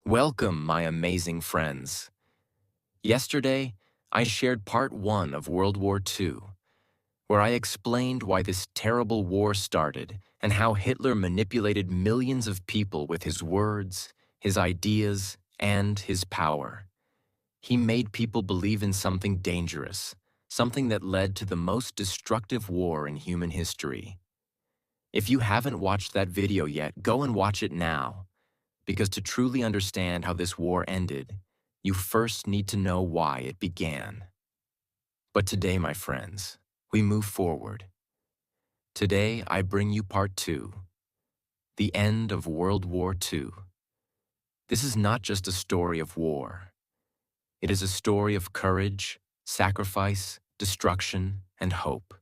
Welcome, my amazing friends. Yesterday, I shared part 1 of World War II, where I explained why this terrible war started and how Hitler manipulated millions of people with his words, his ideas, and his power. He made people believe in something dangerous, something that led to the most destructive war in human history. If you haven't watched that video yet, go and watch it now. Because to truly understand how this war ended, you first need to know why it began. But today, my friends, we move forward. Today, I bring you part 2, the end of World War II. This is not just a story of war. It is a story of courage, sacrifice, destruction, and hope.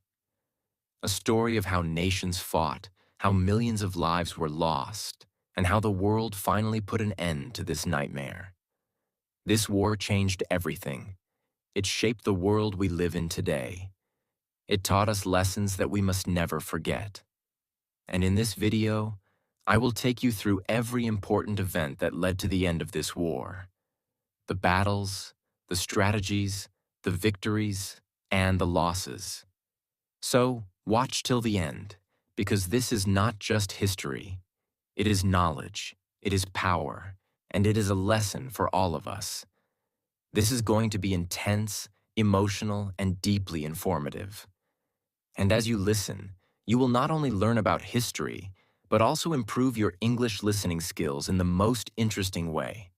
A story of how nations fought, how millions of lives were lost, and how the world finally put an end to this nightmare. This war changed everything. It shaped the world we live in today. It taught us lessons that we must never forget. And in this video, I will take you through every important event that led to the end of this war. The battles, the strategies, the victories, and the losses. So, watch till the end, because this is not just history. It is knowledge, it is power, and it is a lesson for all of us. This is going to be intense, emotional, and deeply informative. And as you listen, you will not only learn about history, but also improve your English listening skills in the most interesting way.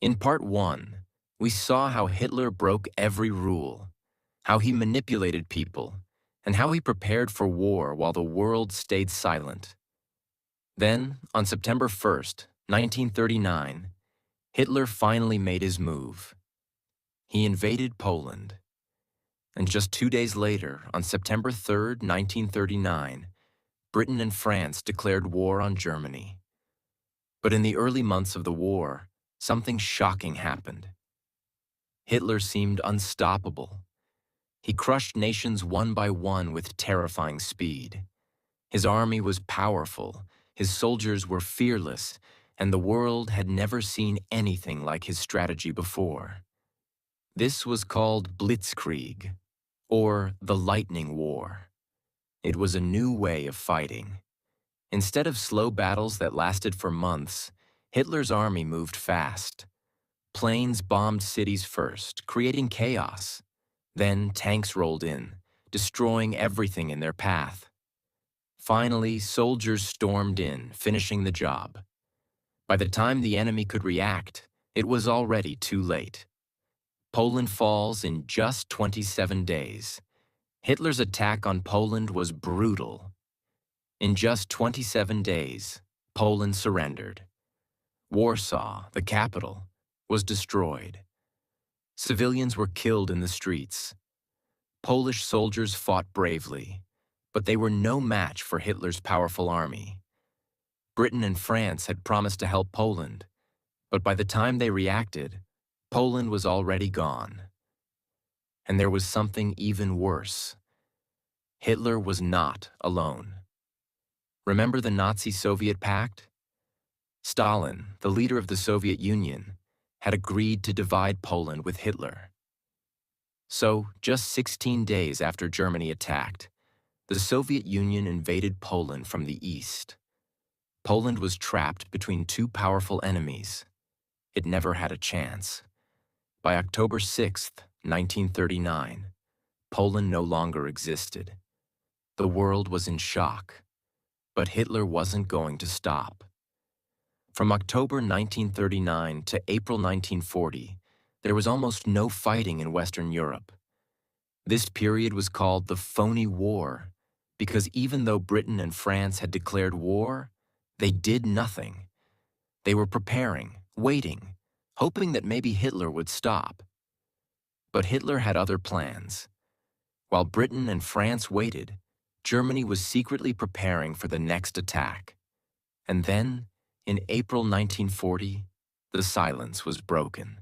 In part 1, we saw how Hitler broke every rule, how he manipulated people, and how he prepared for war while the world stayed silent. Then, on September 1st, 1939, Hitler finally made his move. He invaded Poland. And just 2 days later, on September 3rd, 1939, Britain and France declared war on Germany. But in the early months of the war, something shocking happened. Hitler seemed unstoppable. He crushed nations one by one with terrifying speed. His army was powerful, his soldiers were fearless, and the world had never seen anything like his strategy before. This was called Blitzkrieg, or the Lightning War. It was a new way of fighting. Instead of slow battles that lasted for months, Hitler's army moved fast. Planes bombed cities first, creating chaos. Then tanks rolled in, destroying everything in their path. Finally, soldiers stormed in, finishing the job. By the time the enemy could react, it was already too late. Poland falls in just 27 days. Hitler's attack on Poland was brutal. In just 27 days, Poland surrendered. Warsaw, the capital, was destroyed. Civilians were killed in the streets. Polish soldiers fought bravely, but they were no match for Hitler's powerful army. Britain and France had promised to help Poland, but by the time they reacted, Poland was already gone. And there was something even worse. Hitler was not alone. Remember the Nazi-Soviet pact? Stalin, the leader of the Soviet Union, had agreed to divide Poland with Hitler. So, just 16 days after Germany attacked, the Soviet Union invaded Poland from the east. Poland was trapped between two powerful enemies. It never had a chance. By October 6th, 1939, Poland no longer existed. The world was in shock, but Hitler wasn't going to stop. From October 1939 to April 1940, there was almost no fighting in Western Europe. This period was called the Phony War, because even though Britain and France had declared war, they did nothing. They were preparing, waiting, hoping that maybe Hitler would stop. But Hitler had other plans. While Britain and France waited, Germany was secretly preparing for the next attack. And then, in April 1940, the silence was broken.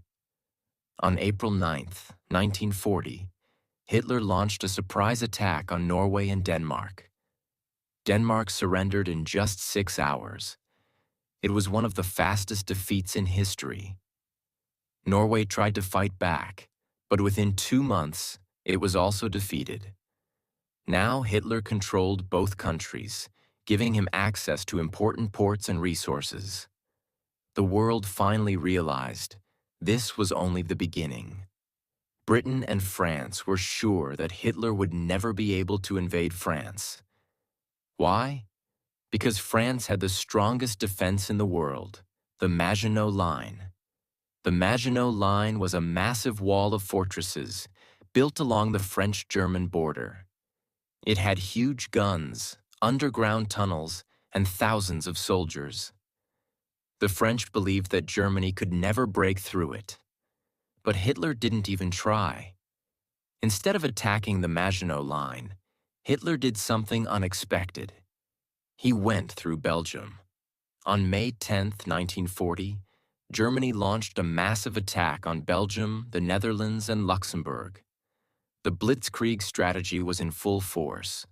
On April 9th, 1940, Hitler launched a surprise attack on Norway and Denmark. Denmark surrendered in just 6 hours. It was one of the fastest defeats in history. Norway tried to fight back, but within 2 months, it was also defeated. Now Hitler controlled both countries, giving him access to important ports and resources. The world finally realized this was only the beginning. Britain and France were sure that Hitler would never be able to invade France. Why? Because France had the strongest defense in the world, the Maginot Line. The Maginot Line was a massive wall of fortresses built along the French-German border. It had huge guns, underground tunnels, and thousands of soldiers. The French believed that Germany could never break through it. But Hitler didn't even try. Instead of attacking the Maginot Line, Hitler did something unexpected. He went through Belgium. On May 10, 1940, Germany launched a massive attack on Belgium, the Netherlands, and Luxembourg. The Blitzkrieg strategy was in full force.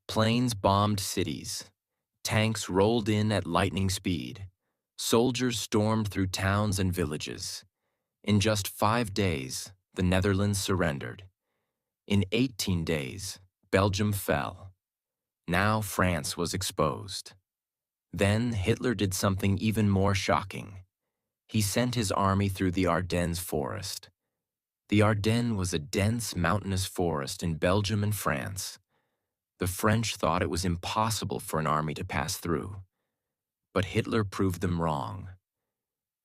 Planes bombed cities. Tanks rolled in at lightning speed. Soldiers stormed through towns and villages. In just 5 days, the Netherlands surrendered. In 18 days, Belgium fell. Now France was exposed. Then Hitler did something even more shocking. He sent his army through the Ardennes forest. The Ardennes was a dense mountainous forest in Belgium and France. The French thought it was impossible for an army to pass through. But Hitler proved them wrong.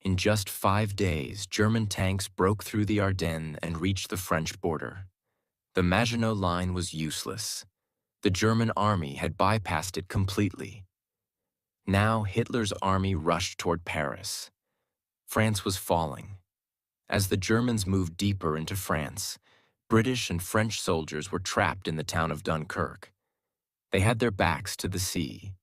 In just 5 days, German tanks broke through the Ardennes and reached the French border. The Maginot Line was useless. The German army had bypassed it completely. Now Hitler's army rushed toward Paris. France was falling. As the Germans moved deeper into France, British and French soldiers were trapped in the town of Dunkirk. They had their backs to the sea.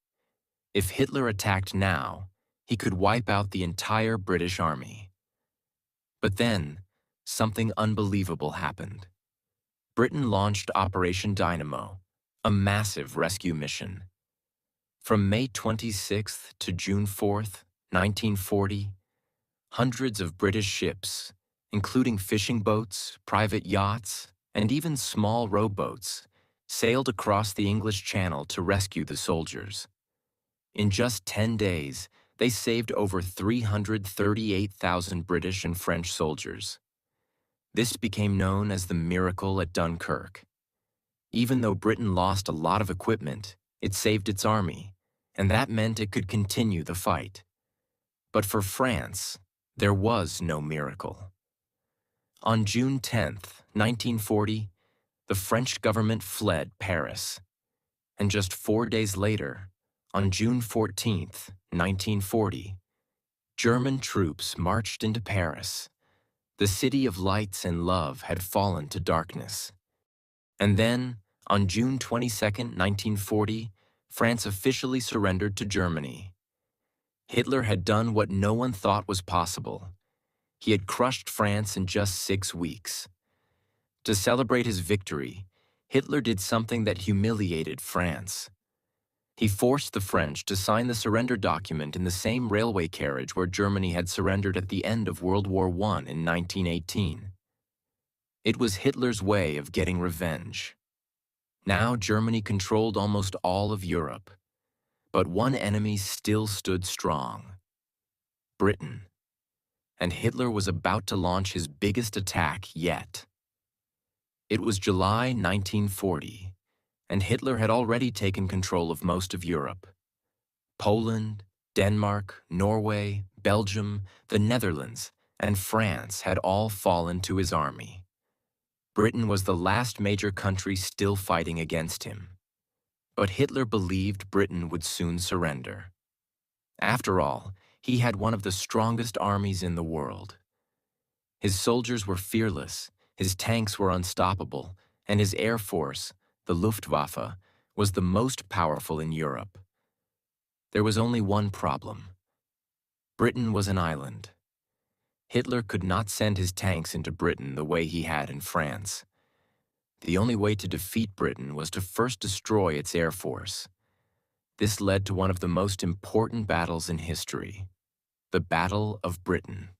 If Hitler attacked now, he could wipe out the entire British army. But then, something unbelievable happened. Britain launched Operation Dynamo, a massive rescue mission. From May 26th to June 4th, 1940, hundreds of British ships, including fishing boats, private yachts, and even small rowboats, sailed across the English Channel to rescue the soldiers. In just 10 days, they saved over 338,000 British and French soldiers. This became known as the Miracle at Dunkirk. Even though Britain lost a lot of equipment, it saved its army, and that meant it could continue the fight. But for France, there was no miracle. On June 10, 1940, the French government fled Paris. And just 4 days later, on June 14, 1940, German troops marched into Paris. The city of lights and love had fallen to darkness. And then, on June 22, 1940, France officially surrendered to Germany. Hitler had done what no one thought was possible. He had crushed France in just 6 weeks. To celebrate his victory, Hitler did something that humiliated France. He forced the French to sign the surrender document in the same railway carriage where Germany had surrendered at the end of World War I in 1918. It was Hitler's way of getting revenge. Now Germany controlled almost all of Europe. But one enemy still stood strong: Britain. And Hitler was about to launch his biggest attack yet. It was July 1940, and Hitler had already taken control of most of Europe. Poland, Denmark, Norway, Belgium, the Netherlands, and France had all fallen to his army. Britain was the last major country still fighting against him. But Hitler believed Britain would soon surrender. After all, he had one of the strongest armies in the world. His soldiers were fearless, his tanks were unstoppable, and his air force, the Luftwaffe, was the most powerful in Europe. There was only one problem. Britain was an island. Hitler could not send his tanks into Britain the way he had in France. The only way to defeat Britain was to first destroy its air force. This led to one of the most important battles in history, the Battle of Britain.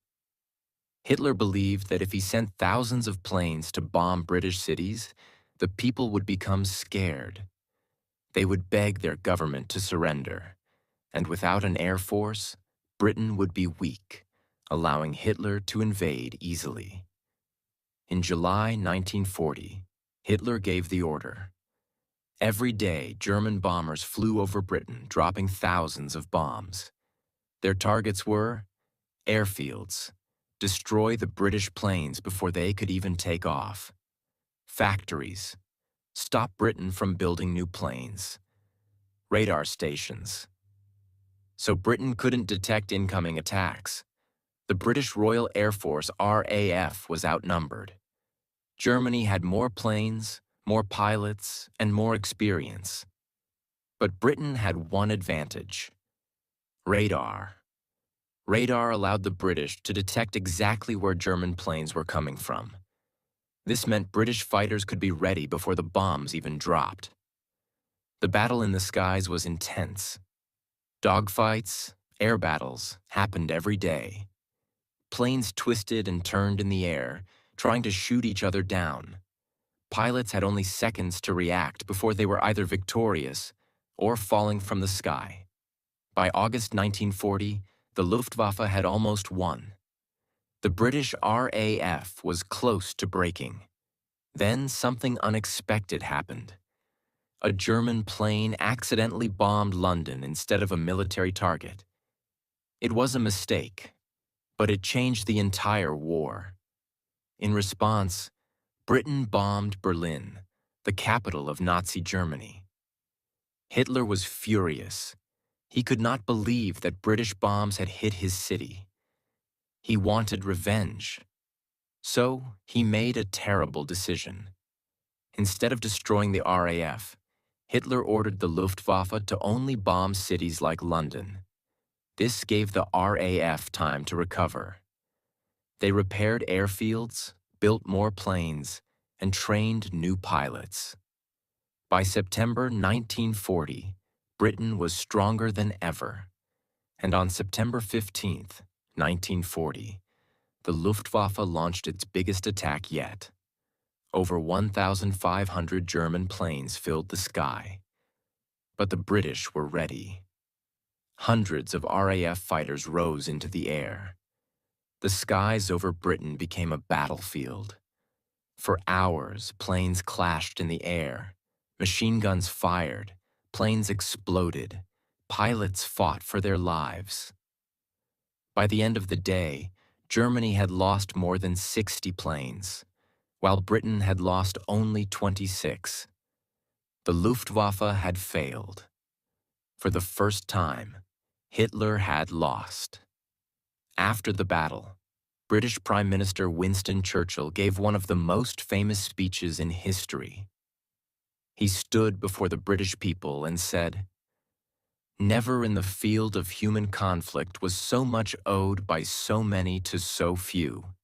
Hitler believed that if he sent thousands of planes to bomb British cities, the people would become scared. They would beg their government to surrender, and without an air force, Britain would be weak, allowing Hitler to invade easily. In July 1940, Hitler gave the order. Every day, German bombers flew over Britain, dropping thousands of bombs. Their targets were airfields, destroy the British planes before they could even take off. Factories, stop Britain from building new planes. Radar stations, so Britain couldn't detect incoming attacks. The British Royal Air Force, RAF, was outnumbered. Germany had more planes, more pilots, and more experience. But Britain had one advantage: radar. Radar allowed the British to detect exactly where German planes were coming from. This meant British fighters could be ready before the bombs even dropped. The battle in the skies was intense. Dogfights, air battles happened every day. Planes twisted and turned in the air, trying to shoot each other down. Pilots had only seconds to react before they were either victorious or falling from the sky. By August 1940, the Luftwaffe had almost won. The British RAF was close to breaking. Then something unexpected happened. A German plane accidentally bombed London instead of a military target. It was a mistake, but it changed the entire war. In response, Britain bombed Berlin, the capital of Nazi Germany. Hitler was furious. He could not believe that British bombs had hit his city. He wanted revenge. So he made a terrible decision. Instead of destroying the RAF, Hitler ordered the Luftwaffe to only bomb cities like London. This gave the RAF time to recover. They repaired airfields, built more planes, and trained new pilots. By September 1940, Britain was stronger than ever. And on September 15, 1940, the Luftwaffe launched its biggest attack yet. Over 1,500 German planes filled the sky. But the British were ready. Hundreds of RAF fighters rose into the air. The skies over Britain became a battlefield. For hours, planes clashed in the air. Machine guns fired. Planes exploded. Pilots fought for their lives. By the end of the day, Germany had lost more than 60 planes, while Britain had lost only 26. The Luftwaffe had failed. For the first time, Hitler had lost. After the battle, British Prime Minister Winston Churchill gave one of the most famous speeches in history. He stood before the British people and said, "Never in the field of human conflict was so much owed by so many to so few."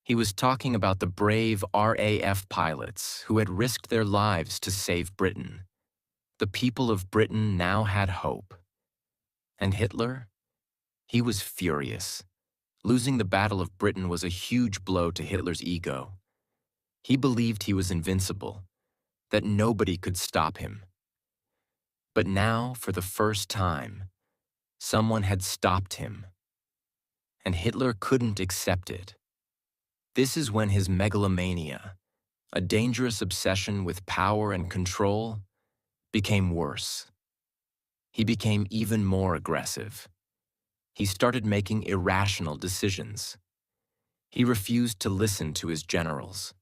He was talking about the brave RAF pilots who had risked their lives to save Britain. The people of Britain now had hope. And Hitler? He was furious. Losing the Battle of Britain was a huge blow to Hitler's ego. He believed he was invincible, that nobody could stop him. But now, for the first time, someone had stopped him. And Hitler couldn't accept it. This is when his megalomania, a dangerous obsession with power and control, became worse. He became even more aggressive. He started making irrational decisions. He refused to listen to his generals.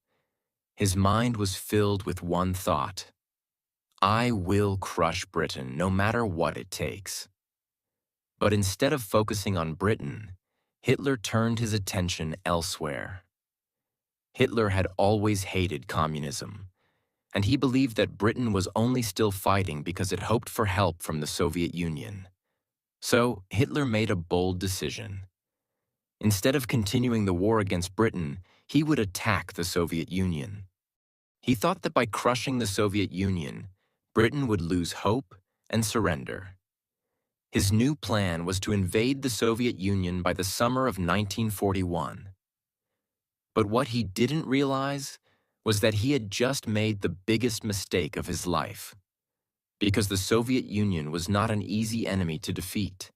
His mind was filled with one thought: I will crush Britain no matter what it takes. But instead of focusing on Britain, Hitler turned his attention elsewhere. Hitler had always hated communism, and he believed that Britain was only still fighting because it hoped for help from the Soviet Union. So Hitler made a bold decision. Instead of continuing the war against Britain, he would attack the Soviet Union. He thought that by crushing the Soviet Union, Britain would lose hope and surrender. His new plan was to invade the Soviet Union by the summer of 1941. But what he didn't realize was that he had just made the biggest mistake of his life, because the Soviet Union was not an easy enemy to defeat,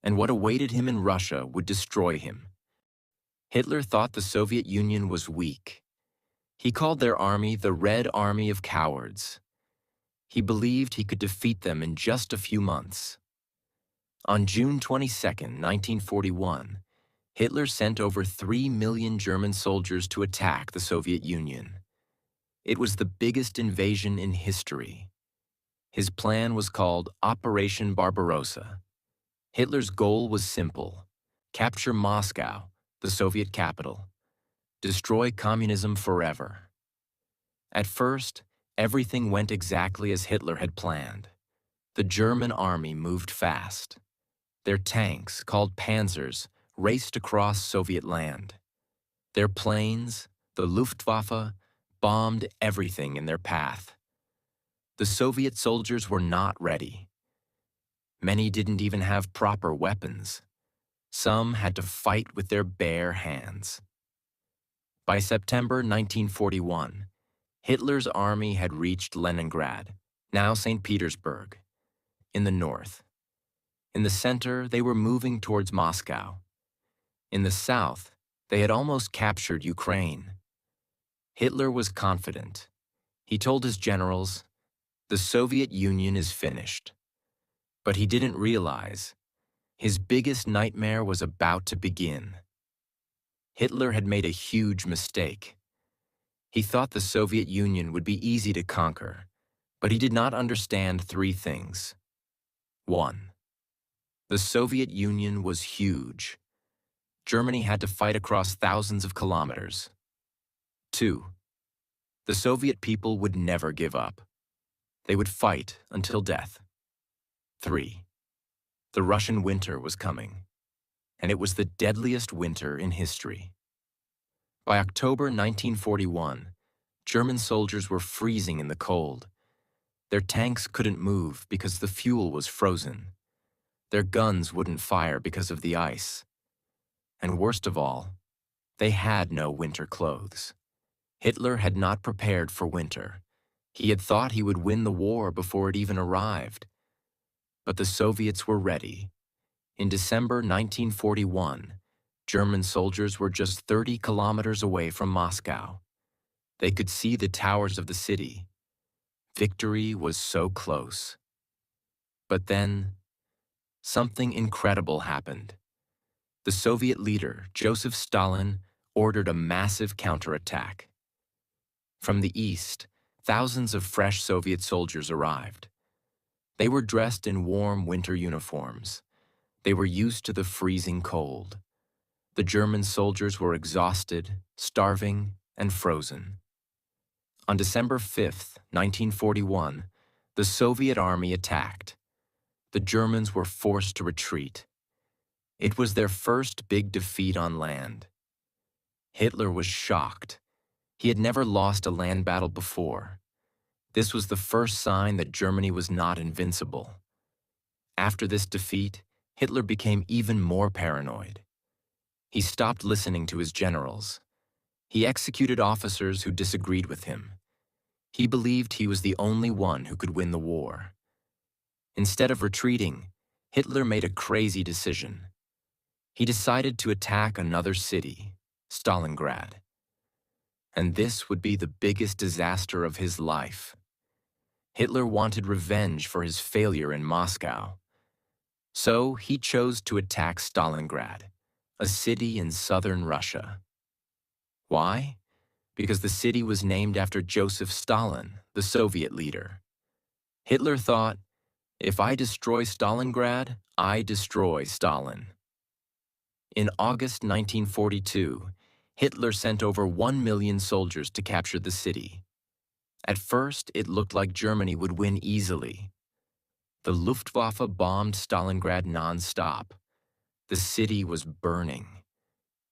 and what awaited him in Russia would destroy him. Hitler thought the Soviet Union was weak. He called their army the Red Army of Cowards. He believed he could defeat them in just a few months. On June 22, 1941, Hitler sent over 3 million German soldiers to attack the Soviet Union. It was the biggest invasion in history. His plan was called Operation Barbarossa. Hitler's goal was simple: capture Moscow, the Soviet capital, destroy communism forever. At first, everything went exactly as Hitler had planned. The German army moved fast. Their tanks, called panzers, raced across Soviet land. Their planes, the Luftwaffe, bombed everything in their path. The Soviet soldiers were not ready. Many didn't even have proper weapons. Some had to fight with their bare hands. By September 1941, Hitler's army had reached Leningrad, now St. Petersburg, in the north. In the center, they were moving towards Moscow. In the south, they had almost captured Ukraine. Hitler was confident. He told his generals, "The Soviet Union is finished." But he didn't realize his biggest nightmare was about to begin. Hitler had made a huge mistake. He thought the Soviet Union would be easy to conquer, but he did not understand 3 things. 1. The Soviet Union was huge. Germany had to fight across thousands of kilometers. 2. The Soviet people would never give up. They would fight until death. 3. The Russian winter was coming, and it was the deadliest winter in history. By October 1941, German soldiers were freezing in the cold. Their tanks couldn't move because the fuel was frozen. Their guns wouldn't fire because of the ice. And worst of all, they had no winter clothes. Hitler had not prepared for winter. He had thought he would win the war before it even arrived. But the Soviets were ready. In December 1941, German soldiers were just 30 kilometers away from Moscow. They could see the towers of the city. Victory was so close. But then, something incredible happened. The Soviet leader, Joseph Stalin, ordered a massive counterattack. From the east, thousands of fresh Soviet soldiers arrived. They were dressed in warm winter uniforms. They were used to the freezing cold. The German soldiers were exhausted, starving, and frozen. On December 5, 1941, the Soviet army attacked. The Germans were forced to retreat. It was their first big defeat on land. Hitler was shocked. He had never lost a land battle before. This was the first sign that Germany was not invincible. After this defeat, Hitler became even more paranoid. He stopped listening to his generals. He executed officers who disagreed with him. He believed he was the only one who could win the war. Instead of retreating, Hitler made a crazy decision. He decided to attack another city, Stalingrad. And this would be the biggest disaster of his life. Hitler wanted revenge for his failure in Moscow. So he chose to attack Stalingrad, a city in southern Russia. Why? Because the city was named after Joseph Stalin, the Soviet leader. Hitler thought, if I destroy Stalingrad, I destroy Stalin. In August 1942, Hitler sent over 1 million soldiers to capture the city. At first, it looked like Germany would win easily. The Luftwaffe bombed Stalingrad non-stop. The city was burning.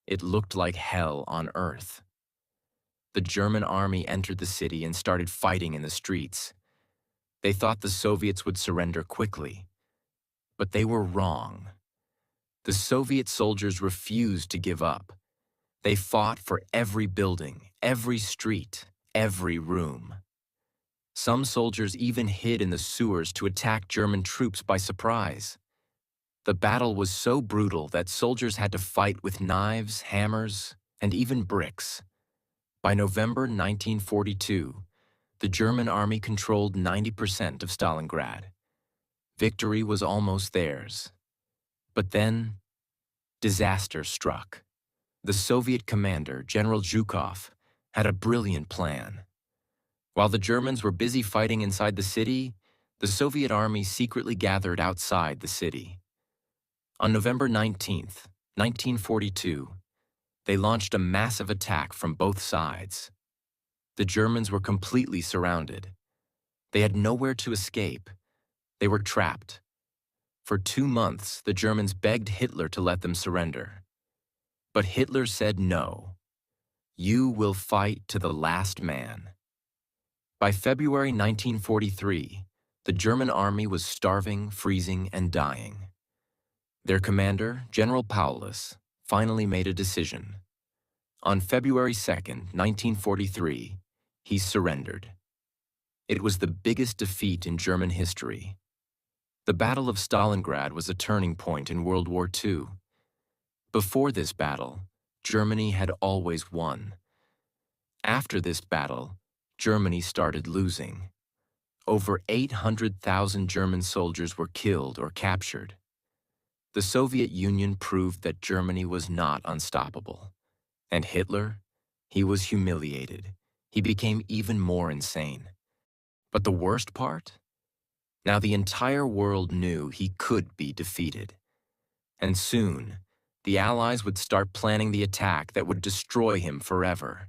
It looked like hell on earth. The German army entered the city and started fighting in the streets. They thought the Soviets would surrender quickly, but they were wrong. The Soviet soldiers refused to give up. They fought for every building, every street, every room. Some soldiers even hid in the sewers to attack German troops by surprise. The battle was so brutal that soldiers had to fight with knives, hammers, and even bricks. By November 1942, the German army controlled 90% of Stalingrad. Victory was almost theirs. But then, disaster struck. The Soviet commander, General Zhukov, had a brilliant plan. While the Germans were busy fighting inside the city, the Soviet army secretly gathered outside the city. On November 19th, 1942, they launched a massive attack from both sides. The Germans were completely surrounded. They had nowhere to escape. They were trapped. For 2 months, the Germans begged Hitler to let them surrender. But Hitler said no. You will fight to the last man. By February 1943, the German army was starving, freezing, and dying. Their commander, General Paulus, finally made a decision. On February 2nd, 1943, he surrendered. It was the biggest defeat in German history. The Battle of Stalingrad was a turning point in World War II. Before this battle, Germany had always won. After this battle, Germany started losing. Over 800,000 German soldiers were killed or captured. The Soviet Union proved that Germany was not unstoppable. And Hitler? He was humiliated. He became even more insane. But the worst part? Now the entire world knew he could be defeated. And soon, the Allies would start planning the attack that would destroy him forever.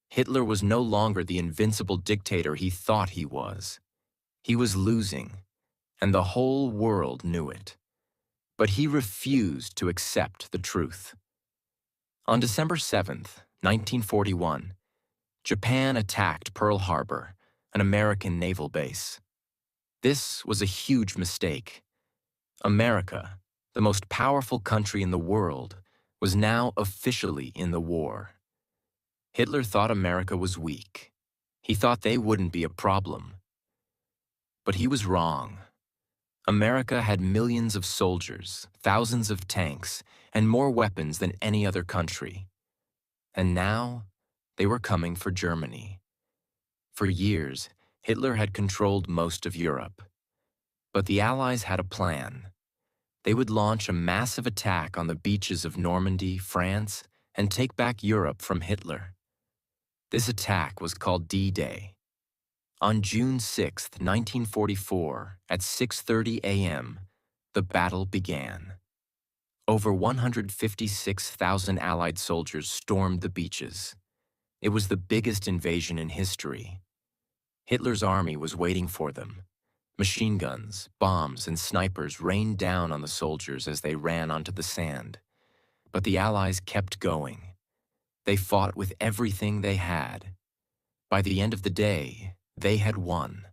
Hitler was no longer the invincible dictator he thought he was. He was losing, and the whole world knew it. But he refused to accept the truth. On December 7th, 1941, Japan attacked Pearl Harbor, an American naval base. This was a huge mistake. America, the most powerful country in the world, was now officially in the war. Hitler thought America was weak. He thought they wouldn't be a problem. But he was wrong. America had millions of soldiers, thousands of tanks, and more weapons than any other country. And now, they were coming for Germany. For years, Hitler had controlled most of Europe. But the Allies had a plan. They would launch a massive attack on the beaches of Normandy, France, and take back Europe from Hitler. This attack was called D-Day. On June 6, 1944, at 6:30 a.m., the battle began. Over 156,000 Allied soldiers stormed the beaches. It was the biggest invasion in history. Hitler's army was waiting for them. Machine guns, bombs, and snipers rained down on the soldiers as they ran onto the sand. But the Allies kept going. They fought with everything they had. By the end of the day, they had won.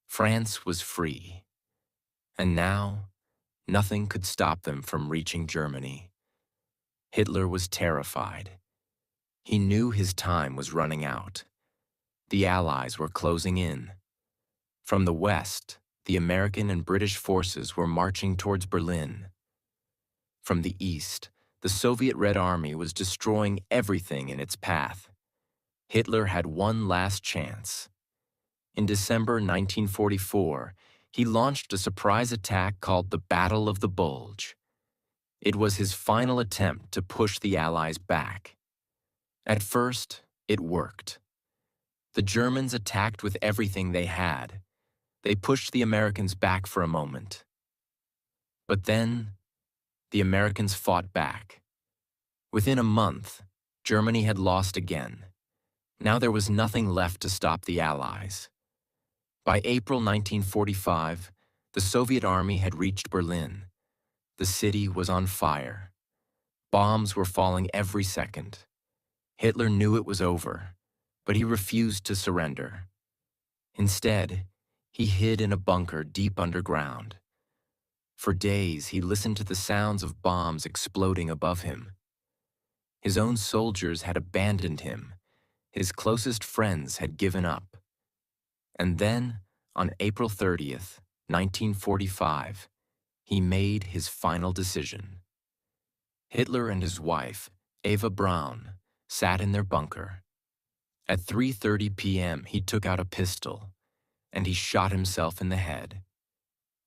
France was free. And now, nothing could stop them from reaching Germany. Hitler was terrified. He knew his time was running out. The Allies were closing in. From the west, the American and British forces were marching towards Berlin. From the east, the Soviet Red Army was destroying everything in its path. Hitler had one last chance. In December 1944, he launched a surprise attack called the Battle of the Bulge. It was his final attempt to push the Allies back. At first, it worked. The Germans attacked with everything they had. They pushed the Americans back for a moment. But then, the Americans fought back. Within a month, Germany had lost again. Now there was nothing left to stop the Allies. By April 1945, the Soviet army had reached Berlin. The city was on fire. Bombs were falling every second. Hitler knew it was over, but he refused to surrender. Instead, He hid in a bunker deep underground. For days, he listened to the sounds of bombs exploding above him. His own soldiers had abandoned him. His closest friends had given up. And then, on April 30th, 1945, he made his final decision. Hitler and his wife, Eva Braun, sat in their bunker. At 3:30 p.m., he took out a pistol, and he shot himself in the head.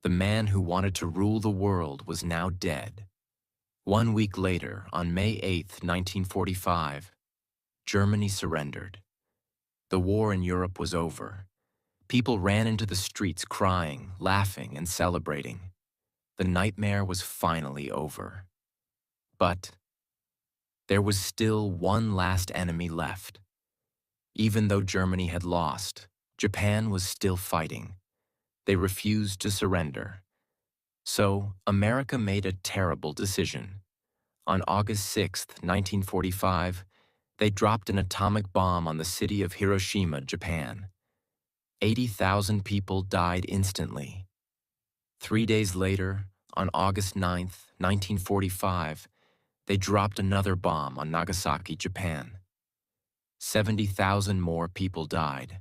The man who wanted to rule the world was now dead. 1 week later, on May 8th, 1945, Germany surrendered. The war in Europe was over. People ran into the streets crying, laughing, and celebrating. The nightmare was finally over. But there was still one last enemy left. Even though Germany had lost, Japan was still fighting. They refused to surrender. So, America made a terrible decision. On August 6th, 1945, they dropped an atomic bomb on the city of Hiroshima, Japan. 80,000 people died instantly. 3 days later, on August 9th, 1945, they dropped another bomb on Nagasaki, Japan. 70,000 more people died.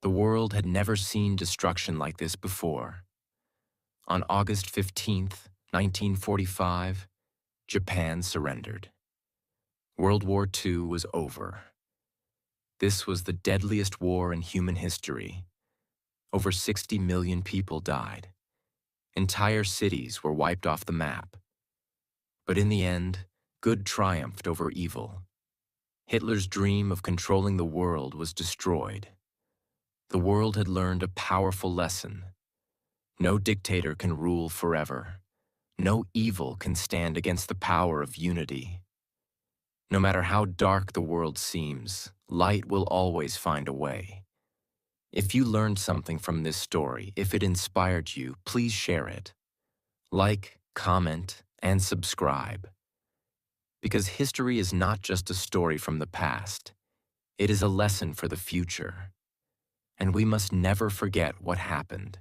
The world had never seen destruction like this before. On August 15th, 1945, Japan surrendered. World War II was over. This was the deadliest war in human history. Over 60 million people died. Entire cities were wiped off the map. But in the end, good triumphed over evil. Hitler's dream of controlling the world was destroyed. The world had learned a powerful lesson. No dictator can rule forever. No evil can stand against the power of unity. No matter how dark the world seems, light will always find a way. If you learned something from this story, if it inspired you, please share it. Like, comment, and subscribe. Because history is not just a story from the past. It is a lesson for the future. And we must never forget what happened.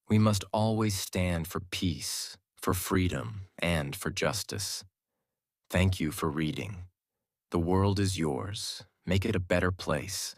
We must always stand for peace, for freedom, and for justice. Thank you for reading. The world is yours. Make it a better place.